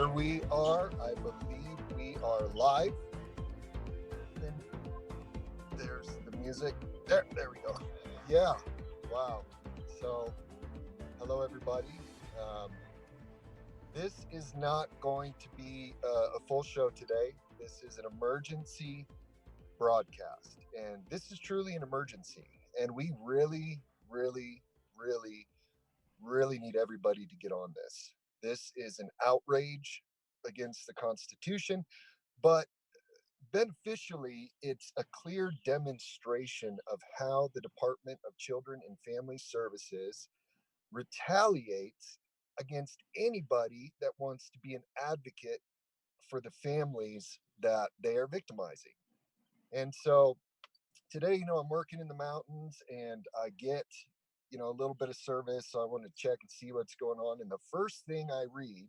Here we are. I believe we are live. And there's the music. There we go. Yeah. Wow. So, hello everybody. This is not going to be a full show today. This is an emergency broadcast. And this is truly an emergency. And we really, really, really, really need everybody to get on this. This is an outrage against the Constitution, but beneficially, it's a clear demonstration of how the Department of Children and Family Services retaliates against anybody that wants to be an advocate for the families that they are victimizing. And so today, I'm working in the mountains and I get, a little bit of service. So I want to check and see what's going on. And the first thing I read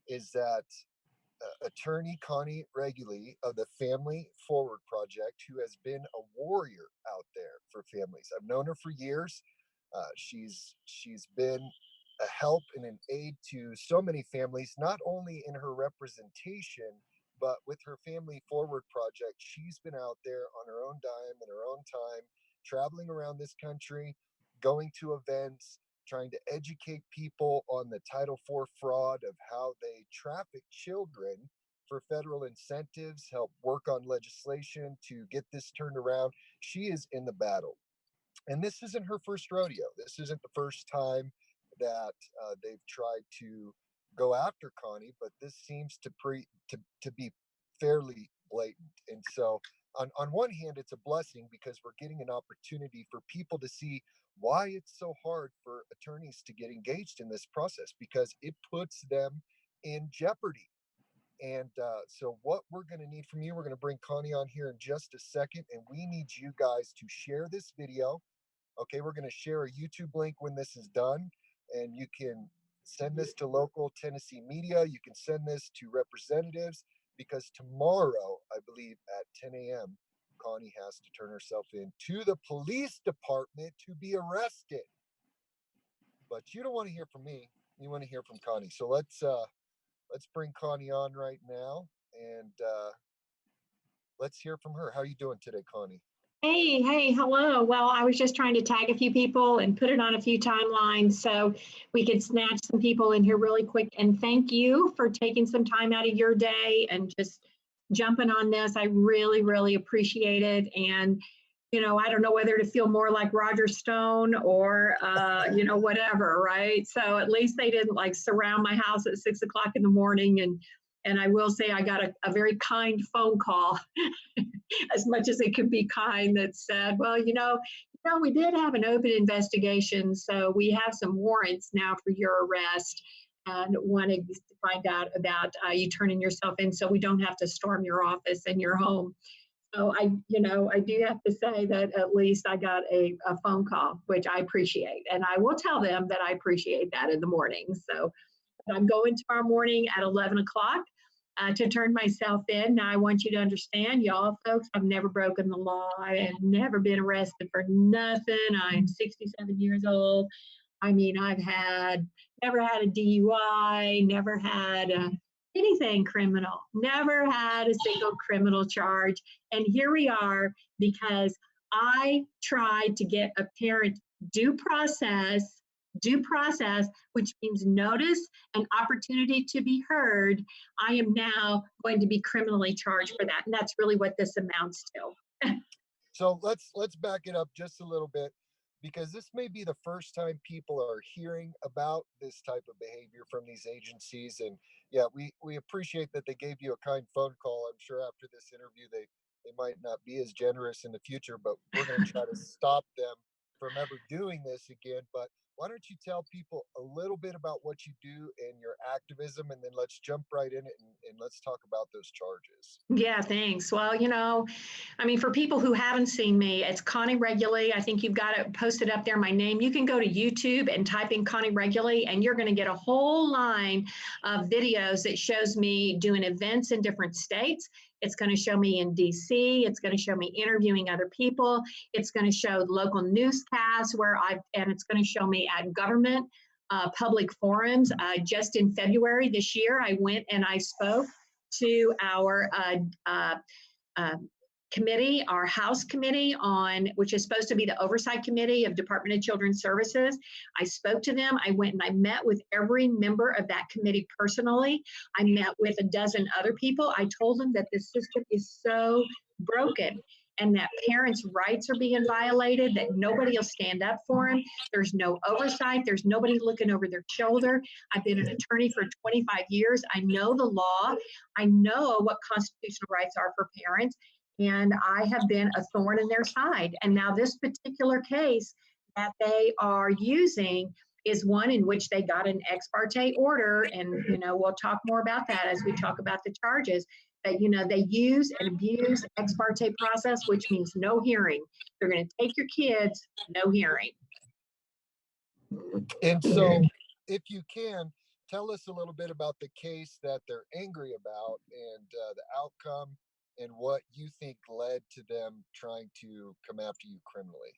is that attorney Connie Reguli of the Family Forward Project, who has been a warrior out there for families. I've known her for years. She's been a help and an aid to so many families, not only in her representation, but with her Family Forward Project. She's been out there on her own dime and her own time, traveling around this country, going to events, trying to educate people on the Title IV fraud of how they traffic children for federal incentives, help work on legislation to get this turned around. She is in the battle. And this isn't her first rodeo. This isn't the first time that they've tried to go after Connie, but this seems to be fairly blatant. And so on one hand, it's a blessing because we're getting an opportunity for people to see why it's so hard for attorneys to get engaged in this process, because it puts them in jeopardy. And so what we're going to need from you, we're going to bring Connie on here in just a second, and we need you guys to share this video. Okay, we're going to share a YouTube link when this is done, and you can send this to local Tennessee media. You can send this to representatives, because tomorrow, I believe at 10 a.m., Connie has to turn herself in to the police department to be arrested. But you don't want to hear from me. You want to hear from Connie. So let's bring Connie on right now, and let's hear from her. How are you doing today, Connie? Hey, hello. Well, I was just trying to tag a few people and put it on a few timelines so we could snatch some people in here really quick. And thank you for taking some time out of your day and just jumping on this. I really, really appreciate it. And, I don't know whether to feel more like Roger Stone or, whatever, right? So at least they didn't like surround my house at 6 o'clock in the morning. And I will say I got a very kind phone call, as much as it could be kind, that said, well, we did have an open investigation, so we have some warrants now for your arrest and wanted to find out about you turning yourself in so we don't have to storm your office and your home. So I do have to say that at least I got a phone call, which I appreciate. And I will tell them that I appreciate that in the morning. So I'm going tomorrow morning at 11 o'clock to turn myself in. Now, I want you to understand, y'all folks, I've never broken the law. I have never been arrested for nothing. I'm 67 years old. I mean, never had a DUI, never had anything criminal, never had a single criminal charge. And here we are because I tried to get a parent due process, which means notice and opportunity to be heard. I am now going to be criminally charged for that. And that's really what this amounts to. So let's back it up just a little bit, because this may be the first time people are hearing about this type of behavior from these agencies. And yeah, we appreciate that they gave you a kind phone call. I'm sure after this interview, they might not be as generous in the future, but we're going to try to stop them from ever doing this again. But why don't you tell people a little bit about what you do and your activism, and then let's jump right in it and let's talk about those charges. Yeah, thanks. Well, for people who haven't seen me, it's Connie Reguli. I think you've got it posted up there, my name. You can go to YouTube and type in Connie Reguli, and you're going to get a whole line of videos that shows me doing events in different states. It's going to show me in DC. It's going to show me interviewing other people. It's going to show local newscasts and it's going to show me at government public forums. Just in February this year, I went and I spoke to our committee, our House committee which is supposed to be the oversight committee of Department of Children's Services. I spoke to them. I went and I met with every member of that committee personally. I met with a dozen other people. I told them that this system is so broken and that parents' rights are being violated, that nobody will stand up for them. There's no oversight. There's nobody looking over their shoulder. I've been an attorney for 25 years. I know the law. I know what constitutional rights are for parents. And I have been a thorn in their side. And now this particular case that they are using is one in which they got an ex parte order. And, we'll talk more about that as we talk about the charges. But, they use and abuse ex parte process, which means no hearing. They're going to take your kids, no hearing. And so if you can, tell us a little bit about the case that they're angry about and the outcome and what you think led to them trying to come after you criminally.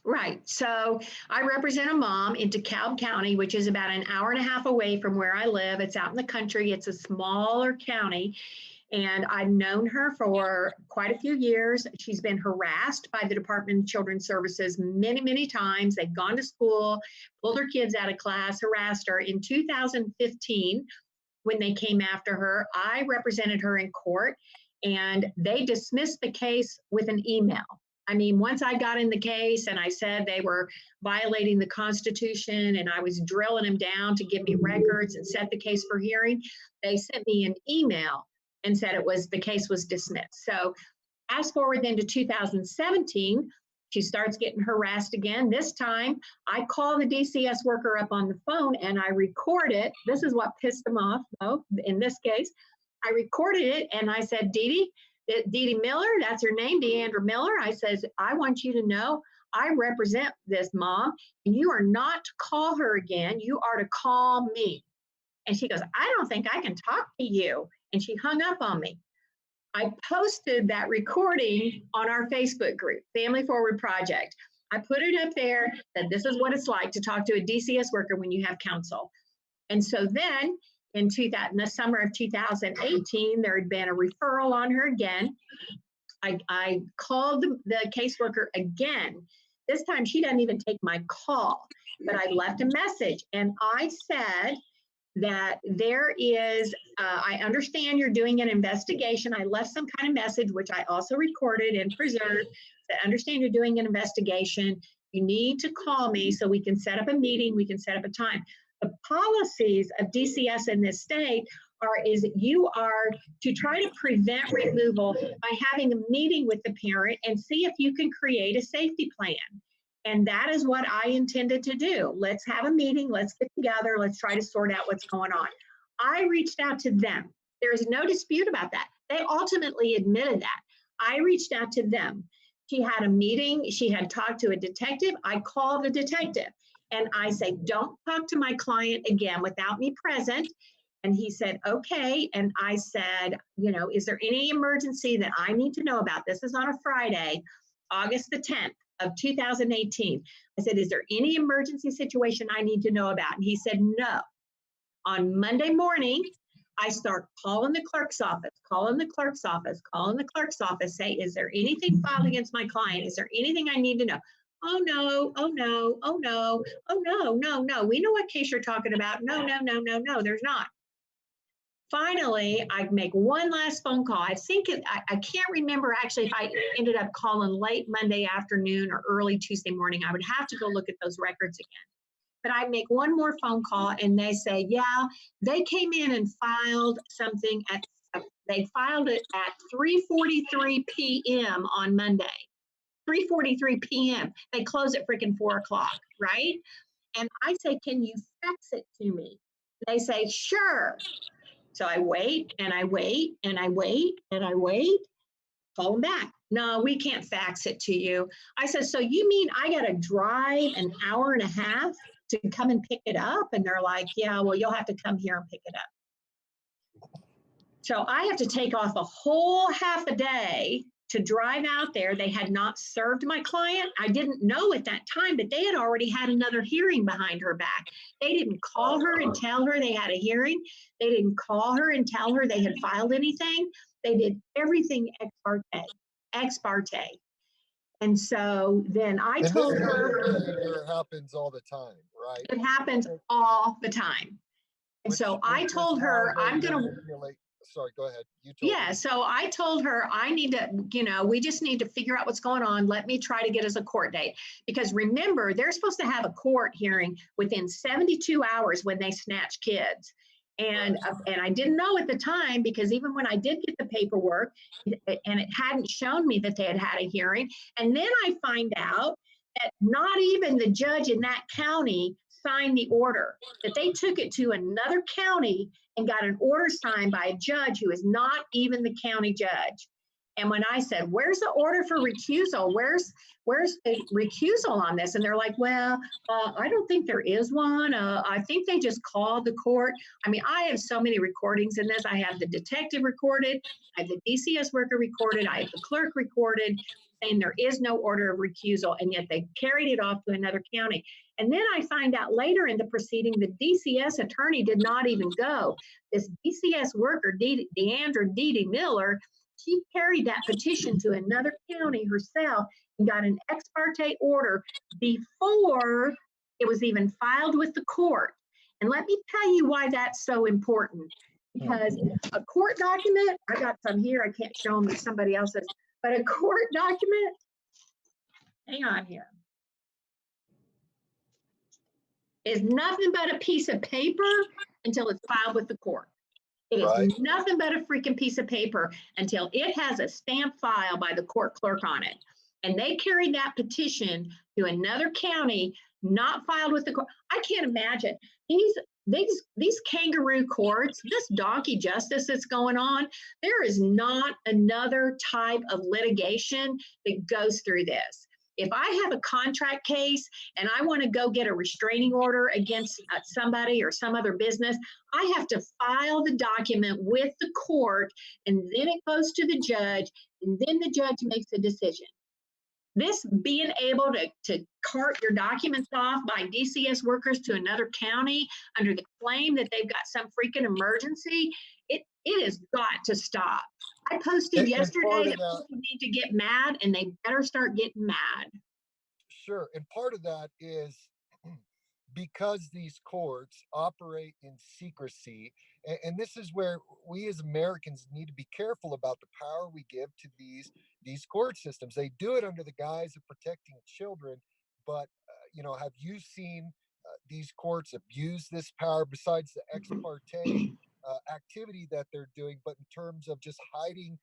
Right. So I represent a mom in DeKalb County, which is about an hour and a half away from where I live. It's out in the country. It's a smaller county. And I've known her for quite a few years. She's been harassed by the Department of Children's Services many, many times. They've gone to school, pulled her kids out of class, harassed her. In 2015, when they came after her, I represented her in court. And they dismissed the case with an email. I mean, once I got in the case and I said they were violating the Constitution and I was drilling them down to give me records and set the case for hearing, they sent me an email and said the case was dismissed. So fast forward then to 2017, she starts getting harassed again. This time, I call the DCS worker up on the phone and I record it. This is what pissed them off, though, in this case. I recorded it and I said, Dee Miller, that's her name, Deandra Miller. I says, I want you to know I represent this mom and you are not to call her again. You are to call me. And she goes, I don't think I can talk to you. And she hung up on me. I posted that recording on our Facebook group, Family Forward Project. I put it up there that this is what it's like to talk to a DCS worker when you have counsel. And so then in the summer of 2018, there had been a referral on her again. I called the caseworker again. This time she doesn't even take my call, but I left a message and I said that there is, I understand you're doing an investigation. I left some kind of message, which I also recorded and preserved, that I understand you're doing an investigation. You need to call me so we can set up a meeting, we can set up a time. The policies of DCS in this state is you are to try to prevent removal by having a meeting with the parent and see if you can create a safety plan. And that is what I intended to do. Let's have a meeting, let's get together, let's try to sort out what's going on. I reached out to them. There is no dispute about that. They ultimately admitted that. I reached out to them. She had a meeting, she had talked to a detective. I called the detective. And I say, don't talk to my client again without me present. And he said, okay. And I said, is there any emergency that I need to know about? This is on a Friday, August the 10th of 2018. I said, is there any emergency situation I need to know about? And he said, no. On Monday morning, I start calling the clerk's office, say, is there anything filed against my client? Is there anything I need to know? Oh no, oh no, oh no, oh no. We know what case you're talking about. No, there's not. Finally, I make one last phone call. I can't remember actually if I ended up calling late Monday afternoon or early Tuesday morning. I would have to go look at those records again. But I make one more phone call and they say, yeah, they came in and filed something they filed it at 3:43 p.m. on Monday. 3:43 p.m. They close at freaking 4 o'clock, right? And I say, can you fax it to me? They say, sure. So I wait and I wait and I wait and I wait. Call them back. No, we can't fax it to you. I said, so you mean I got to drive an hour and a half to come and pick it up? And they're like, yeah, well, you'll have to come here and pick it up. So I have to take off a whole half a day to drive out there. They had not served my client. I didn't know at that time, but they had already had another hearing behind her back. They didn't call her and tell her they had a hearing. They didn't call her and tell her they had filed anything. They did everything ex parte. And so then I told her, behavior happens all the time, right? It happens all the time. And so I told her, I'm going to, sorry, go ahead. Yeah, so I told her, I need to, we just need to figure out what's going on. Let me try to get us a court date. Because remember, they're supposed to have a court hearing within 72 hours when they snatch kids. And I didn't know at the time, because even when I did get the paperwork, and it hadn't shown me that they had had a hearing. And then I find out that not even the judge in that county signed the order, that they took it to another county and got an order signed by a judge who is not even the county judge. And when I said, where's the order for recusal? Where's the recusal on this? And they're like, well, I don't think there is one. I think they just called the court. I mean, I have so many recordings in this. I have the detective recorded. I have the DCS worker recorded. I have the clerk recorded, saying there is no order of recusal, and yet they carried it off to another county. And then I find out later in the proceeding, the DCS attorney did not even go. This DCS worker, Deandra Dee Miller, she carried that petition to another county herself and got an ex parte order before it was even filed with the court. And let me tell you why that's so important. Because a court document, I got some here, I can't show them to somebody else's, but a court document, hang on here, is nothing but a piece of paper until it's filed with the court. It is nothing but a freaking piece of paper until it has a stamp file by the court clerk on it. And they carried that petition to another county, not filed with the court. I can't imagine these kangaroo courts, this donkey justice that's going on. There is not another type of litigation that goes through this. If I have a contract case and I want to go get a restraining order against somebody or some other business, I have to file the document with the court, and then it goes to the judge, and then the judge makes a decision. This being able to cart your documents off by DCS workers to another county under the claim that they've got some freaking emergency, it has got to stop. I posted yesterday that people need to get mad, and they better start getting mad. Sure. And part of that is because these courts operate in secrecy. And this is where we as Americans need to be careful about the power we give to these court systems. They do it under the guise of protecting children. But, have you seen these courts abuse this power besides the ex parte activity that they're doing, but in terms of just hiding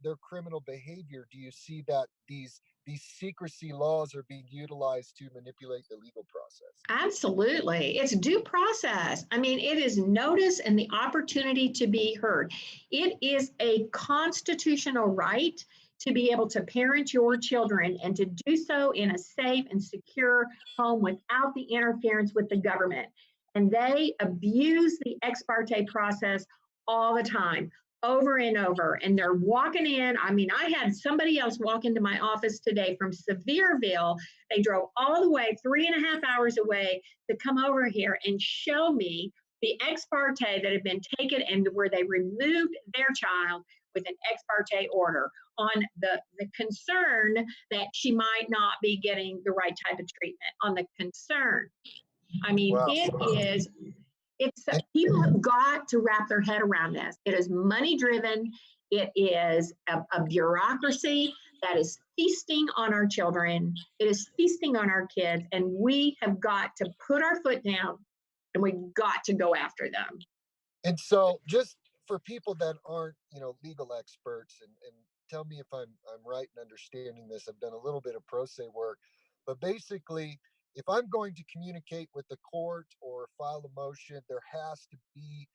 their criminal behavior? Do you see that these secrecy laws are being utilized to manipulate the legal process? Absolutely. It's due process. I mean, it is notice and the opportunity to be heard. It is a constitutional right to be able to parent your children and to do so in a safe and secure home without the interference with the government. And they abuse the ex parte process all the time, over and over. And they're walking in. I mean, I had somebody else walk into my office today from Sevierville. They drove all the way 3.5 hours away to come over here and show me the ex parte that had been taken and where they removed their child with an ex parte order on the concern that she might not be getting the right type of treatment, on the concern. I mean, wow. People have got to wrap their head around this. It is money driven. It is a bureaucracy that is feasting on our children. It is feasting on our kids. And we have got to put our foot down, and we've got to go after them. And so just for people that aren't, legal experts, and tell me if I'm right in understanding this. I've done a little bit of pro se work, but basically, if I'm going to communicate with the court or file a motion, there has to be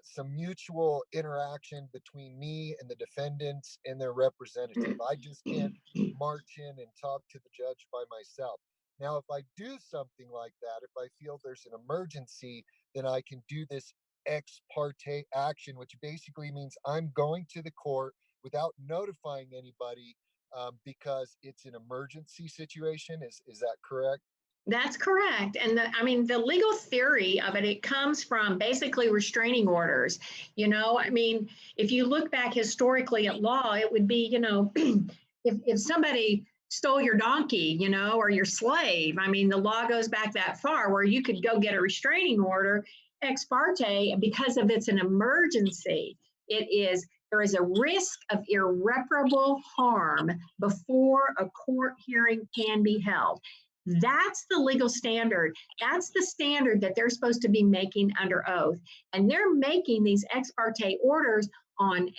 some mutual interaction between me and the defendants and their representative. I just can't march in and talk to the judge by myself. Now, if I do something like that, if I feel there's an emergency, then I can do this ex parte action, which basically means I'm going to the court without notifying anybody because it's an emergency situation. Is that correct? That's correct. And the legal theory of it, it comes from basically restraining orders. If you look back historically at law, it would be, if somebody stole your donkey, or your slave, the law goes back that far where you could go get a restraining order ex parte because of it's an emergency. There is a risk of irreparable harm before a court hearing can be held. That's the legal standard. That's the standard that they're supposed to be making under oath. And they're making these ex parte orders on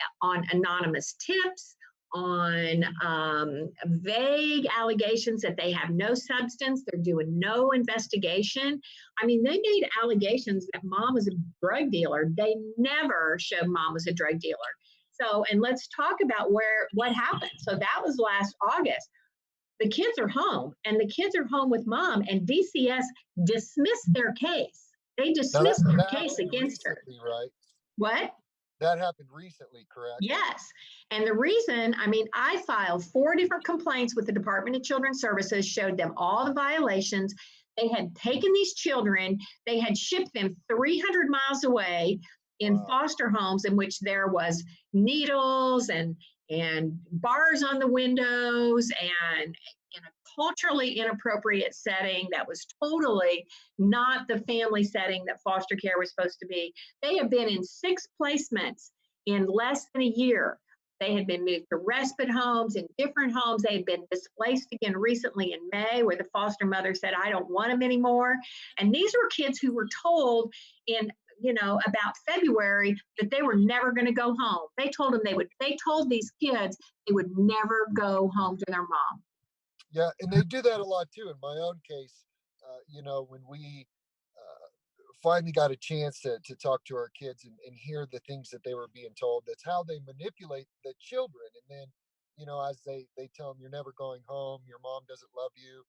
anonymous tips, on vague allegations that they have no substance. They're doing no investigation. They made allegations that mom was a drug dealer. They never showed mom was a drug dealer. So, and let's talk about what happened. So that was last August. The kids are home, and the kids are home with mom, and DCS dismissed their case. They dismissed their case against her. Right? What? That happened recently, correct? Yes. And the reason, I filed 4 different complaints with the Department of Children's Services, showed them all the violations. They had taken these children, they had shipped them 300 miles away in foster homes in which there was needles and bars on the windows and in a culturally inappropriate setting that was totally not the family setting that foster care was supposed to be. They have been in 6 placements in less than a year. They had been moved to respite homes, in different homes. They had been displaced again recently in May, where the foster mother said, I don't want them anymore. And these were kids who were told in about February that they were never going to go home. They told these kids they would never go home to their mom. Yeah, and they do that a lot too. In my own case, when we finally got a chance to talk to our kids and hear the things that they were being told, that's how they manipulate the children. And then, as they tell them, you're never going home, your mom doesn't love you,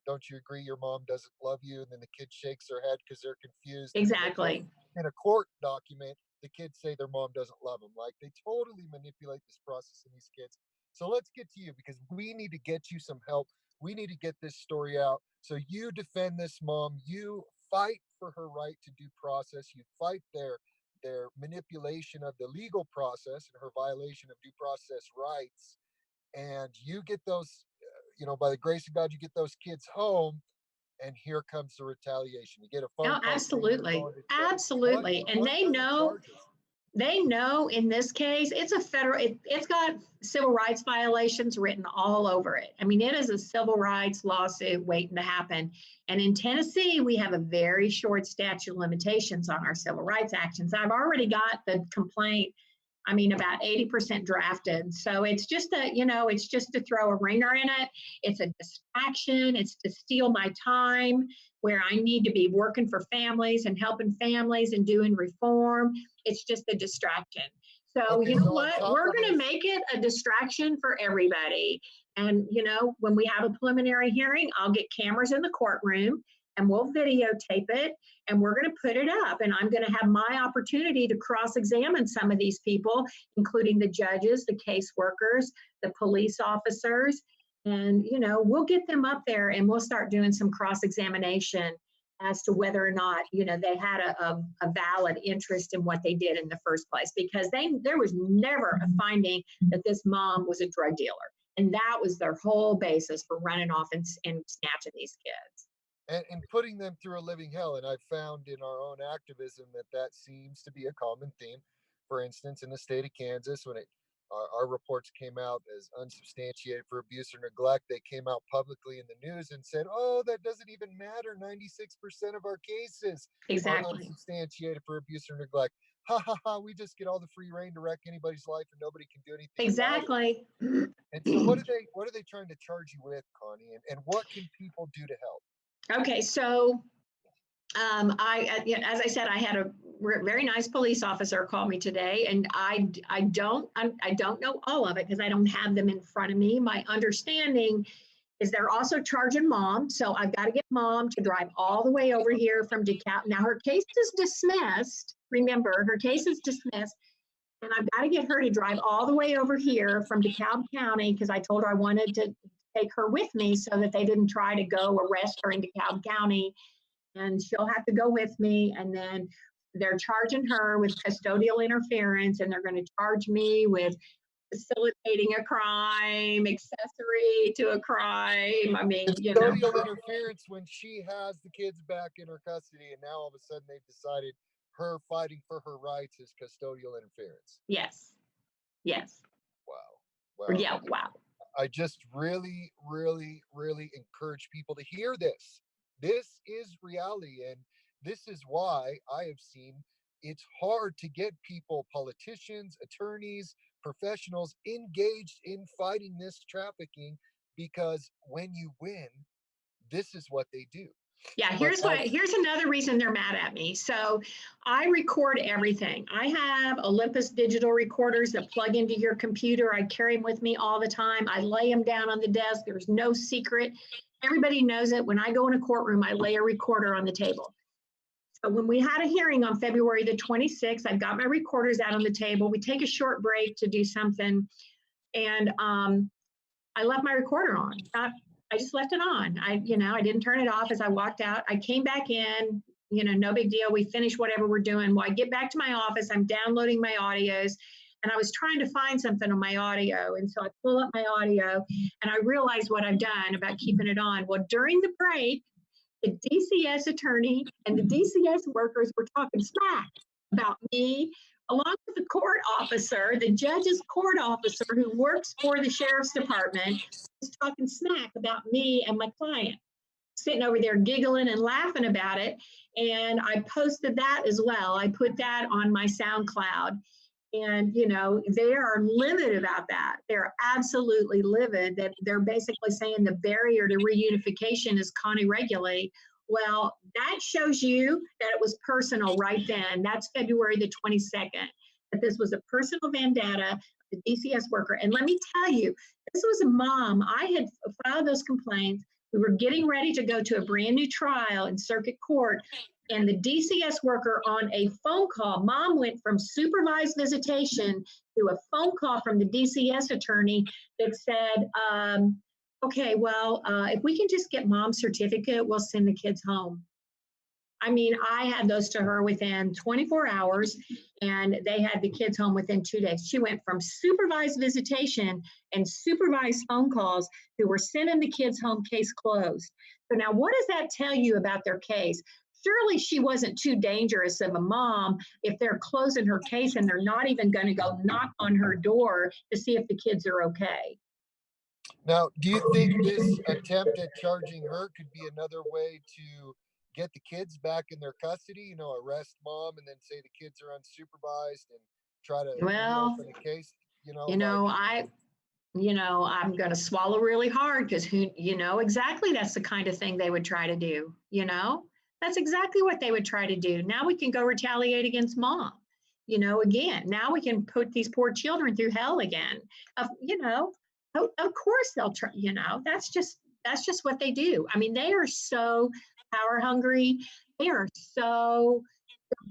don't you agree your mom doesn't love you? And then the kid shakes their head because they're confused. Exactly. In a court document, the kids say their mom doesn't love them. Like, they totally manipulate this process in these kids. So let's get to you, because we need to get you some help. We need to get this story out. So you defend this mom. You fight for her right to due process. You fight their manipulation of the legal process and her violation of due process rights. And you get those, by the grace of God, you get those kids home. And here comes the retaliation. You get a phone call. Absolutely. Absolutely. And they know in this case, it's a federal, it's got civil rights violations written all over it. It is a civil rights lawsuit waiting to happen. And in Tennessee, we have a very short statute of limitations on our civil rights actions. I've already got the complaint, about 80% drafted. So it's just to throw a ringer in it. It's a distraction. It's to steal my time where I need to be working for families and helping families and doing reform. It's just a distraction. So you know what? We're going to make it a distraction for everybody. And, when we have a preliminary hearing, I'll get cameras in the courtroom and we'll videotape it and we're going to put it up. And I'm going to have my opportunity to cross-examine some of these people, including the judges, the caseworkers, the police officers. And, we'll get them up there and we'll start doing some cross-examination as to whether or not, they had a valid interest in what they did in the first place, because there was never a finding that this mom was a drug dealer. And that was their whole basis for running off and snatching these kids. And putting them through a living hell. And I've found in our own activism that seems to be a common theme. For instance, in the state of Kansas, when our reports came out as unsubstantiated for abuse or neglect, they came out publicly in the news and said, that doesn't even matter. 96% of our cases are unsubstantiated for abuse or neglect. Ha ha ha, we just get all the free reign to wreck anybody's life and nobody can do anything. Exactly. And so what are they trying to charge you with, Connie? And what can people do to help? Okay, so as I said, I had a very nice police officer call me today, and I don't know all of it because I don't have them in front of me. My understanding is they're also charging mom, so I've got to get mom to drive all the way over here from DeKalb. Now her case is dismissed. Remember, her case is dismissed, and I've got to get her to drive all the way over here from DeKalb County because I told her I wanted to take her with me so that they didn't try to go arrest her in DeKalb County, and she'll have to go with me. And then they're charging her with custodial interference, and they're going to charge me with facilitating a crime, accessory to a crime. I mean, Custodial interference when she has the kids back in her custody, and now all of a sudden they've decided her fighting for her rights is custodial interference. Yes. Yes. Wow. Wow. Yeah. Wow. I just really, really, really encourage people to hear this. This is reality. And this is why I have seen it's hard to get people, politicians, attorneys, professionals engaged in fighting this trafficking, because when you win, this is what they do. Yeah, here's another reason they're mad at me. So I record everything. I have Olympus digital recorders that plug into your computer. I carry them with me all the time. I lay them down on the desk. There's no secret. Everybody knows it. When I go in a courtroom, I lay a recorder on the table. So when we had a hearing on February the 26th, I've got my recorders out on the table. We take a short break to do something. And I left my recorder on. I just left it on. I didn't turn it off as I walked out. I came back in, no big deal. We finished whatever we're doing. Well, I get back to my office, I'm downloading my audios, and I was trying to find something on my audio. And so I pull up my audio and I realized what I've done about keeping it on. Well, during the break, the DCS attorney and the DCS workers were talking smack about me, along with the court officer, the judge's court officer who works for the sheriff's department, was talking smack about me and my client, sitting over there giggling and laughing about it. And I posted that as well. I put that on my SoundCloud. And, they are livid about that. They're absolutely livid that they're basically saying the barrier to reunification is Connie Reguli. Well, that shows you that it was personal right then. That's February the 22nd, that this was a personal vendetta, the DCS worker. And let me tell you, this was a mom. I had filed those complaints. We were getting ready to go to a brand new trial in circuit court. And the DCS worker on a phone call, mom went from supervised visitation to a phone call from the DCS attorney that said, okay, well, if we can just get mom's certificate, we'll send the kids home. I mean, I had those to her within 24 hours, and they had the kids home within 2 days. She went from supervised visitation and supervised phone calls to we're sending the kids home, case closed. So now what does that tell you about their case? Surely she wasn't too dangerous of a mom if they're closing her case and they're not even going to go knock on her door to see if the kids are okay. Now, do you think this attempt at charging her could be another way to get the kids back in their custody? Arrest mom and then say the kids are unsupervised and try to reopen the case? I'm going to swallow really hard because exactly that's the kind of thing they would try to do. That's exactly what they would try to do. Now we can go retaliate against mom. Again, now we can put these poor children through hell again. Of course they'll try. That's just what they do. I mean, they are so power hungry. Their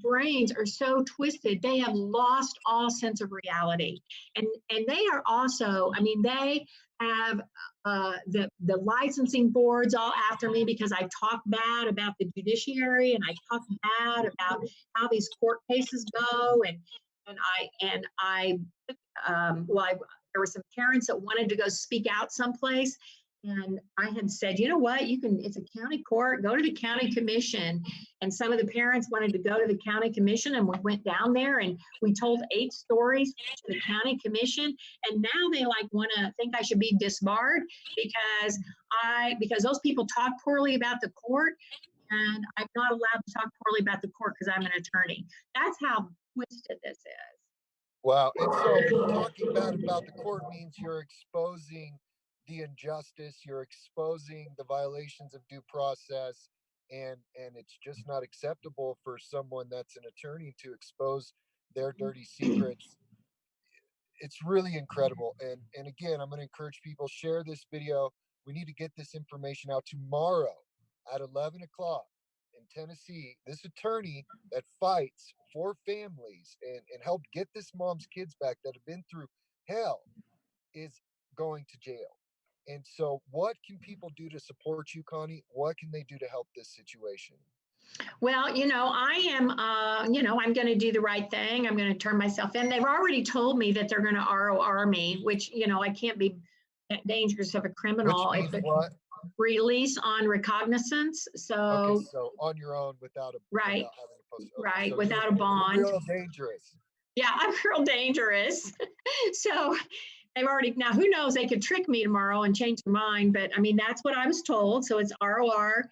brains are so twisted. They have lost all sense of reality, and they are also. I mean, they have the licensing boards all after me because I talk bad about the judiciary and I talk bad about how these court cases go, there were some parents that wanted to go speak out someplace. And I had said, you know what, it's a county court, go to the county commission. And some of the parents wanted to go to the county commission, and we went down there and we told 8 stories to the county commission. And now they want to think I should be disbarred because those people talk poorly about the court. And I'm not allowed to talk poorly about the court because I'm an attorney. That's how twisted this is. Wow. And so talking bad about the court means you're exposing the injustice, you're exposing the violations of due process, and it's just not acceptable for someone that's an attorney to expose their dirty secrets. It's really incredible. And again, I'm going to encourage people, share this video. We need to get this information out tomorrow at 11 o'clock. in Tennessee, this attorney that fights for families and helped get this mom's kids back that have been through hell, is going to jail. And so, what can people do to support you, Connie? What can they do to help this situation? Well, I am, I'm going to do the right thing. I'm going to turn myself in. They've already told me that they're going to ROR me, which, I can't be dangerous of a Which criminal if means what? release on recognizance. Okay, So, so on your own right, without having to post. Okay, right, so without a you're bond. real dangerous. Yeah, I'm real dangerous. So they've already, now who knows, they could trick me tomorrow and change their mind, but I mean, that's what I was told. So it's ROR.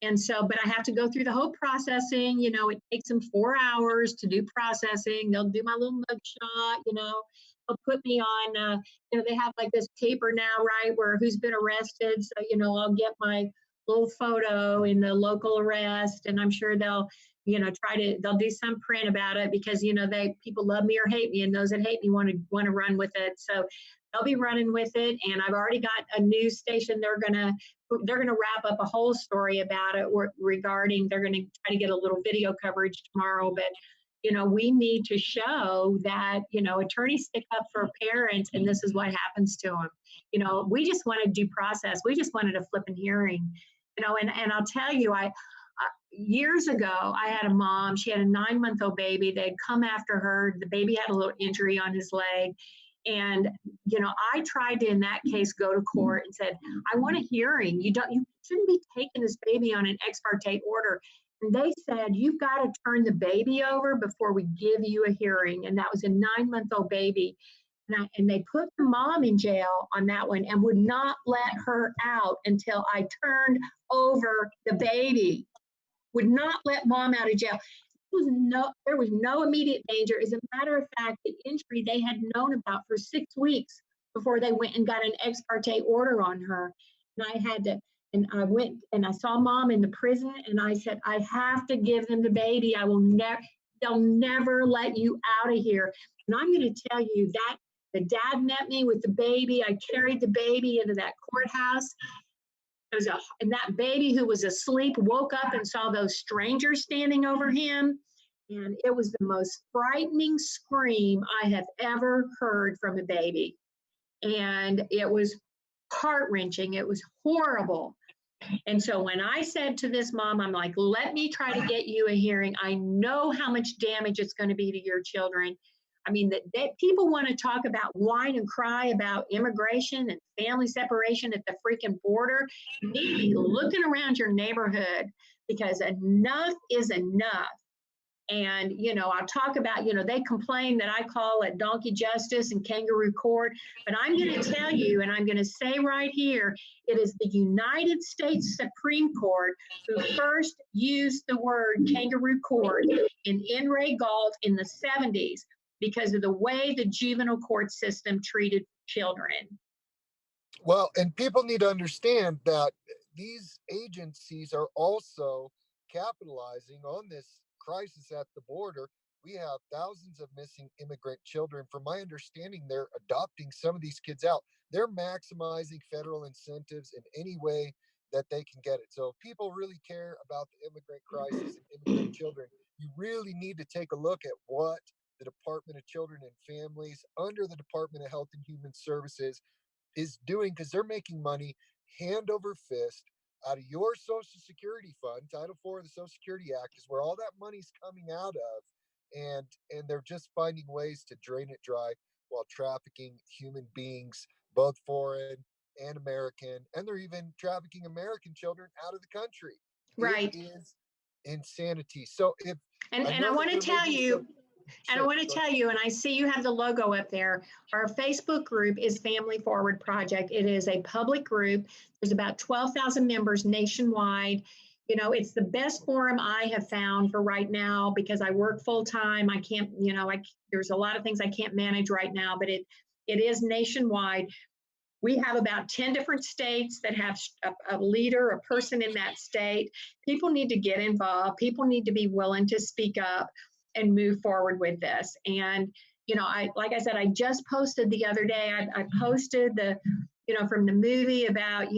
And so, but I have to go through the whole processing, it takes them 4 hours to do processing. They'll do my little mug shot, they'll put me on, they have like this paper now, right, where who's been arrested. So, I'll get my little photo in the local arrest, and I'm sure they'll they'll do some print about it because, people love me or hate me, and those that hate me want to run with it. So they'll be running with it. And I've already got a news station. They're going to wrap up a whole story about it regarding, they're going to try to get a little video coverage tomorrow. But, we need to show that, attorneys stick up for parents, and this is what happens to them. We just wanted due process. We just wanted a flipping hearing, and I'll tell you, years ago, I had a mom, she had a 9-month-old baby. They'd come after her. The baby had a little injury on his leg. And, I tried to, in that case, go to court and said, I want a hearing. You shouldn't be taking this baby on an ex parte order. And they said, you've got to turn the baby over before we give you a hearing. And that was a 9-month-old baby. And they put the mom in jail on that one and would not let her out until I turned over the baby. Would not let mom out of jail. There was no immediate danger. As a matter of fact, the injury they had known about for 6 weeks before they went and got an ex parte order on her. And I went and I saw mom in the prison, and I said, I have to give them the baby. They'll never let you out of here. And I'm going to tell you that the dad met me with the baby. I carried the baby into that courthouse. And that baby who was asleep woke up and saw those strangers standing over him. And it was the most frightening scream I have ever heard from a baby. And it was heart-wrenching. It was horrible. And so when I said to this mom, I'm like, let me try to get you a hearing. I know how much damage it's going to be to your children. I mean, that people want to talk about, whine and cry about immigration and family separation at the freaking border. You need to be looking around your neighborhood, because enough is enough. And, I'll talk about, they complain that I call it donkey justice and kangaroo court. But I'm going to tell you, and I'm going to say right here, it is the United States Supreme Court who first used the word kangaroo court in Ray Galt in the 70s. Because of the way the juvenile court system treated children. Well, and people need to understand that these agencies are also capitalizing on this crisis at the border. We have thousands of missing immigrant children. From my understanding, they're adopting some of these kids out. They're maximizing federal incentives in any way that they can get it. So if people really care about the immigrant crisis and immigrant children, you really need to take a look at what the Department of Children and Families under the Department of Health and Human Services is doing, because they're making money hand over fist out of your Social Security fund. Title IV of the Social Security Act is where all that money's coming out of, and they're just finding ways to drain it dry while trafficking human beings, both foreign and American, and they're even trafficking American children out of the country. Right. It is insanity. So if and I want to tell you, and I want to tell you, and I see you have the logo up there, our Facebook group is Family Forward Project. It is a public group. There's about 12,000 members nationwide. It's the best forum I have found for right now, because I work full time. I can't, there's a lot of things I can't manage right now, but it is nationwide. We have about 10 different states that have a leader, a person in that state. People need to get involved. People need to be willing to speak up and move forward with this. And, like I said, I just posted the other day, I posted from the movie about,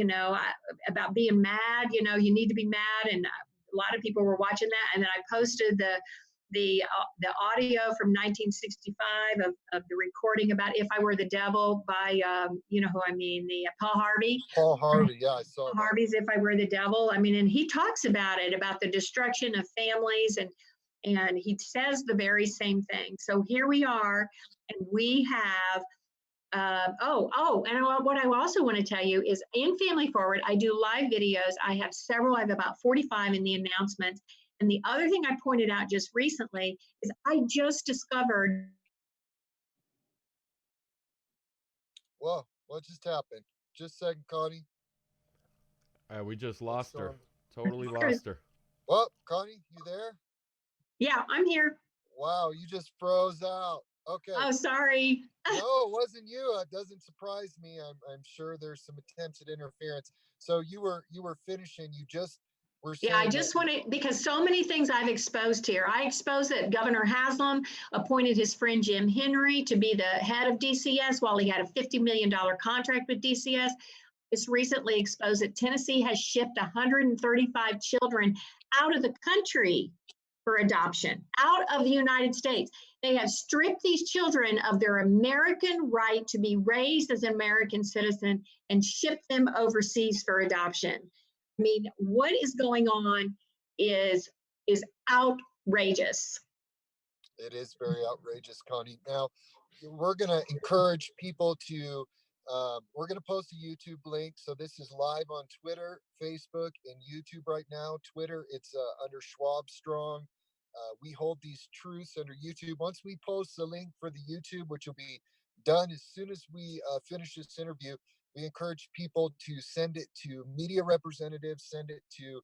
about being mad, you need to be mad. And a lot of people were watching that. And then I posted the audio from 1965 of the recording about If I Were the Devil by, you know who I mean, the Paul Harvey. Paul Harvey, yeah, I saw Paul Harvey's If I Were the Devil. I mean, and he talks about it, about the destruction of families, and he says the very same thing. So here we are, and we have, and what I also want to tell you is in Family Forward, I do live videos. I have several, I have about 45 in the announcements. And the other thing I pointed out just recently is I just discovered. Whoa, what just happened? Just a second, Connie. We just lost her. Totally lost her. Well, Connie, you there? Yeah, I'm here. Wow, you just froze out. Okay. Oh, sorry. No, it wasn't you. It doesn't surprise me. I'm sure there's some attempts at interference. So you were finishing. You just were saying. Yeah, I just want to, because so many things I've exposed here. I exposed that Governor Haslam appointed his friend Jim Henry to be the head of DCS while he had a $50 million contract with DCS. It's recently exposed that Tennessee has shipped 135 children out of the country for adoption, out of the United States. They have stripped these children of their American right to be raised as an American citizen and shipped them overseas for adoption. I mean, what is going on is outrageous. It is very outrageous, Connie. Now, we're going to encourage people to, we're going to post a YouTube link. So this is live on Twitter, Facebook, and YouTube right now. Twitter, it's under Schwab Strong. We hold these truths under YouTube. Once we post the link for the YouTube, which will be done as soon as we finish this interview, we encourage people to send it to media representatives, send it to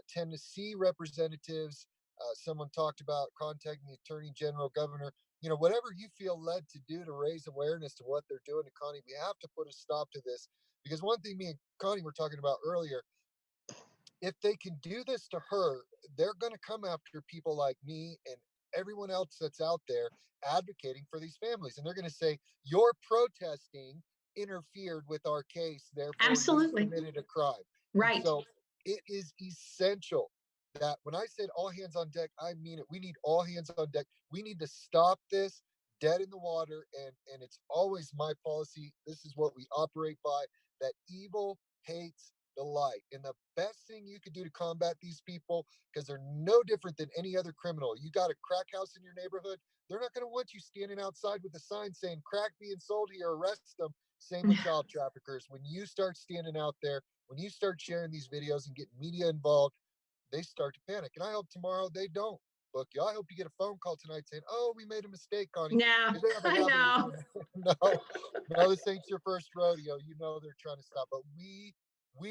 Tennessee representatives. Someone talked about contacting the Attorney General, Governor, whatever you feel led to do to raise awareness to what they're doing to Connie. We have to put a stop to this, because one thing me and Connie were talking about earlier, if they can do this to her, they're going to come after people like me and everyone else that's out there advocating for these families. And they're going to say, your protesting interfered with our case, therefore absolutely you committed a crime. Right. And so it is essential that when I said all hands on deck, I mean it. We need all hands on deck. We need to stop this dead in the water. And it's always my policy. This is what we operate by, that evil hates the light. And the best thing you could do to combat these people, because they're no different than any other criminal. You got a crack house in your neighborhood, they're not going to want you standing outside with a sign saying crack being sold here, arrest them. Same with child traffickers. When you start standing out there, when you start sharing these videos and getting media involved, they start to panic. And I hope tomorrow they don't book you. I hope you get a phone call tonight saying, oh, we made a mistake, Connie. No, I know. No, this ain't your first rodeo. They're trying to stop. But we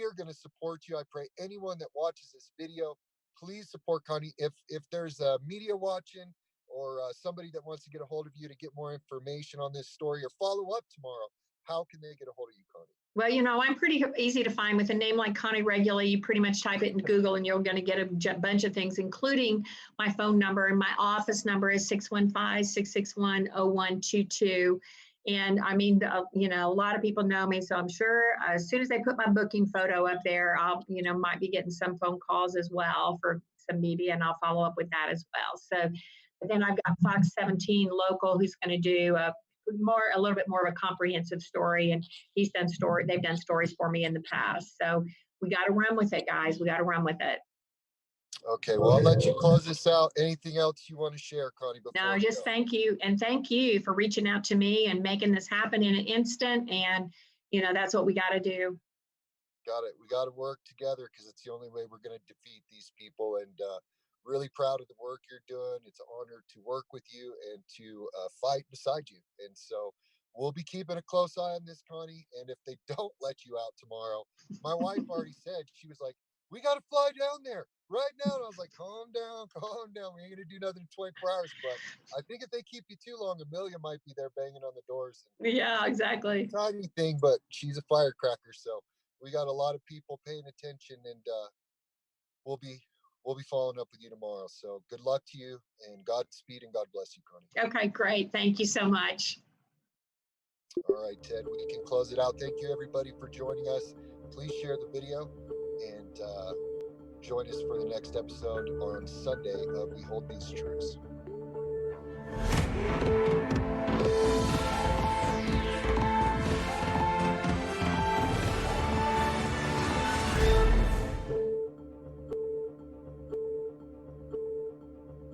are going to support you. I pray anyone that watches this video, please support Connie. If there's a media watching or somebody that wants to get a hold of you to get more information on this story or follow up tomorrow, how can they get a hold of you, Connie? Well, I'm pretty easy to find. With a name like Connie Reguli, you pretty much type it in Google and you're going to get a bunch of things, including my phone number. And my office number is 615-661-0122. And I mean, a lot of people know me, so I'm sure as soon as they put my booking photo up there, I'll, might be getting some phone calls as well for some media, and I'll follow up with that as well. So, but then I've got Fox 17 local, who's going to do a little bit more of a comprehensive story, and they've done stories for me in the past. So we got to run with it, guys. We got to run with it. Okay, well, I'll let you close this out. Anything else you want to share, Connie? No, just thank you. And thank you for reaching out to me and making this happen in an instant. And, that's what we got to do. Got it. We got to work together, because it's the only way we're going to defeat these people. And really proud of the work you're doing. It's an honor to work with you and to fight beside you. And so we'll be keeping a close eye on this, Connie. And if they don't let you out tomorrow, my wife already said, she was like, we got to fly down there right now. And I was like, calm down. We ain't going to do nothing in 24 hours. But I think if they keep you too long, Amelia might be there banging on the doors. Yeah, exactly. Tiny thing, but she's a firecracker. So we got a lot of people paying attention, and we'll be following up with you tomorrow. So good luck to you, and Godspeed, and God bless you, Connie. Okay, great. Thank you so much. All right, Ted, we can close it out. Thank you, everybody, for joining us. Please share the video and join us for the next episode on Sunday of We Hold These Truths.